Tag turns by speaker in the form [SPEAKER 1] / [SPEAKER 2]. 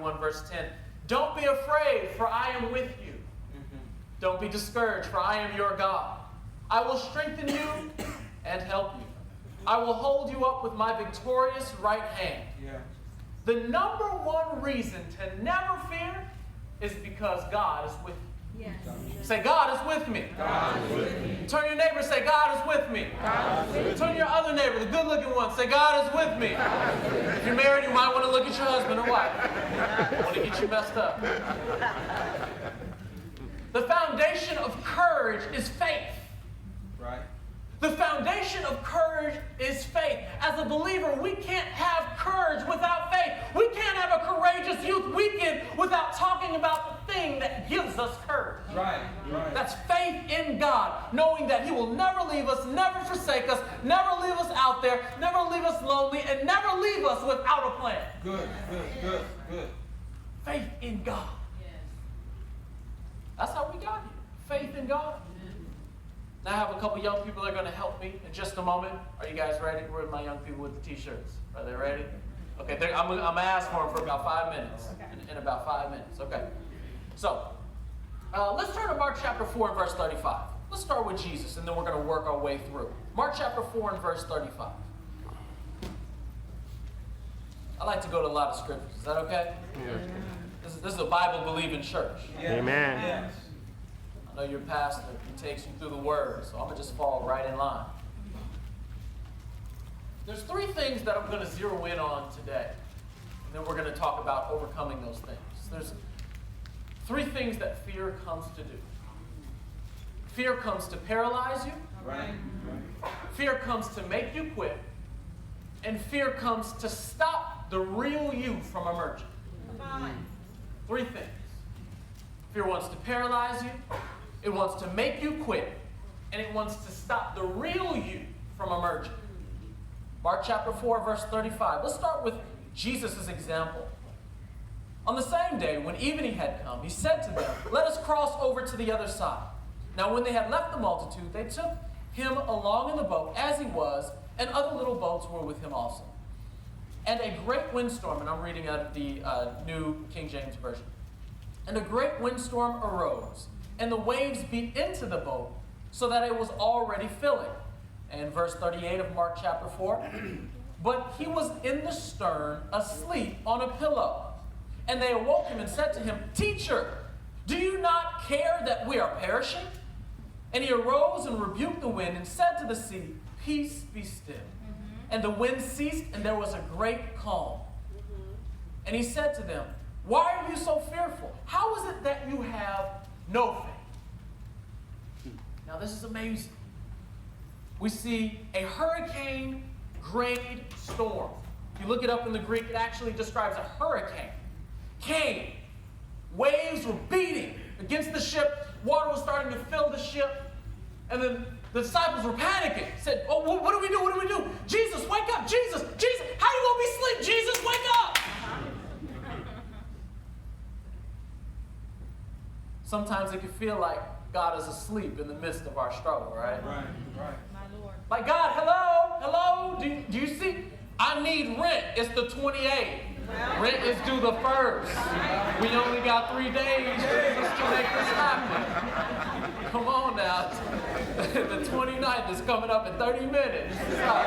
[SPEAKER 1] 41, verse 10. Don't be afraid, for I am with you. Don't be discouraged, for I am your God. I will strengthen you and help you. I will hold you up with my victorious right hand.
[SPEAKER 2] Yeah.
[SPEAKER 1] The number one reason to never fear is because God is with you.
[SPEAKER 3] Yes.
[SPEAKER 1] Say, God is with me.
[SPEAKER 2] God is with me.
[SPEAKER 1] Turn your neighbor, say, God is with me.
[SPEAKER 2] God is with me.
[SPEAKER 1] Turn your other neighbor, the good-looking one, say, God is with me. If you're married, you might want to look at your husband or wife. I want to get you messed up. The foundation of courage is faith.
[SPEAKER 2] Right.
[SPEAKER 1] The foundation of courage is faith. As a believer, we can't have courage without faith. We can't have a courageous youth weekend without talking about the thing that gives us courage.
[SPEAKER 2] Right. Right.
[SPEAKER 1] That's faith in God, knowing that He will never leave us, never forsake us, never leave us out there, never leave us lonely, and never leave us without a plan.
[SPEAKER 2] Good. Good.
[SPEAKER 1] Faith in God. That's how we got here. Faith in God. Now I have a couple young people that are going to help me in just a moment. Are you guys ready? Where are my young people with the t-shirts? Are they ready? Okay, I'm going to ask for them for about 5 minutes. In about 5 minutes, okay. So, let's turn to Mark chapter 4 and verse 35. Let's start with Jesus, and then we're going to work our way through. Mark chapter 4 and verse 35. I like to go to a lot of scriptures. Is that okay?
[SPEAKER 4] Yeah.
[SPEAKER 1] This is a Bible-believing church.
[SPEAKER 2] Yes.
[SPEAKER 4] Amen.
[SPEAKER 2] Yes.
[SPEAKER 1] I know your pastor, he takes you through the word, so I'm going to just fall right in line. There's 3 things that I'm going to zero in on today. And then we're going to talk about overcoming those things. There's 3 things that fear comes to do. Fear comes to paralyze you.
[SPEAKER 2] Right.
[SPEAKER 1] Fear comes to make you quit. And fear comes to stop the real you from emerging.
[SPEAKER 3] Come on.
[SPEAKER 1] 3 things. Fear wants to paralyze you. It wants to make you quit, and it wants to stop the real you from emerging. Mark chapter 4, verse 35. Let's start with Jesus' example. On the same day, when evening had come, he said to them, "Let us cross over to the other side." Now when they had left the multitude, they took him along in the boat as he was, and other little boats were with him also. And a great windstorm, and I'm reading out of the New King James Version. And a great windstorm arose, and the waves beat into the boat, so that it was already filling. And verse 38 of Mark chapter 4. But he was in the stern, asleep on a pillow. And they awoke him and said to him, "Teacher, do you not care that we are perishing?" And he arose and rebuked the wind and said to the sea, "Peace, be still." And the wind ceased, and there was a great calm. And he said to them, "Why are you so fearful? How is it that you have no faith?" Now this is amazing. We see a hurricane-grade storm. If you look it up in the Greek, it actually describes a hurricane. Came. Waves were beating against the ship. Water was starting to fill the ship. And then the disciples were panicking. Said, "Oh, what do we do? What do we do? Jesus, wake up! Jesus! Jesus! How you gonna be asleep? Jesus, wake up!" Sometimes it can feel like God is asleep in the midst of our struggle, right?
[SPEAKER 2] Right.
[SPEAKER 3] My Lord.
[SPEAKER 1] Like, God, hello? Do you see? I need rent. It's the 28th. Rent is due the 1st. We only got 3 days just to make this happen. Come on now. The 29th is coming up in 30 minutes. Stop.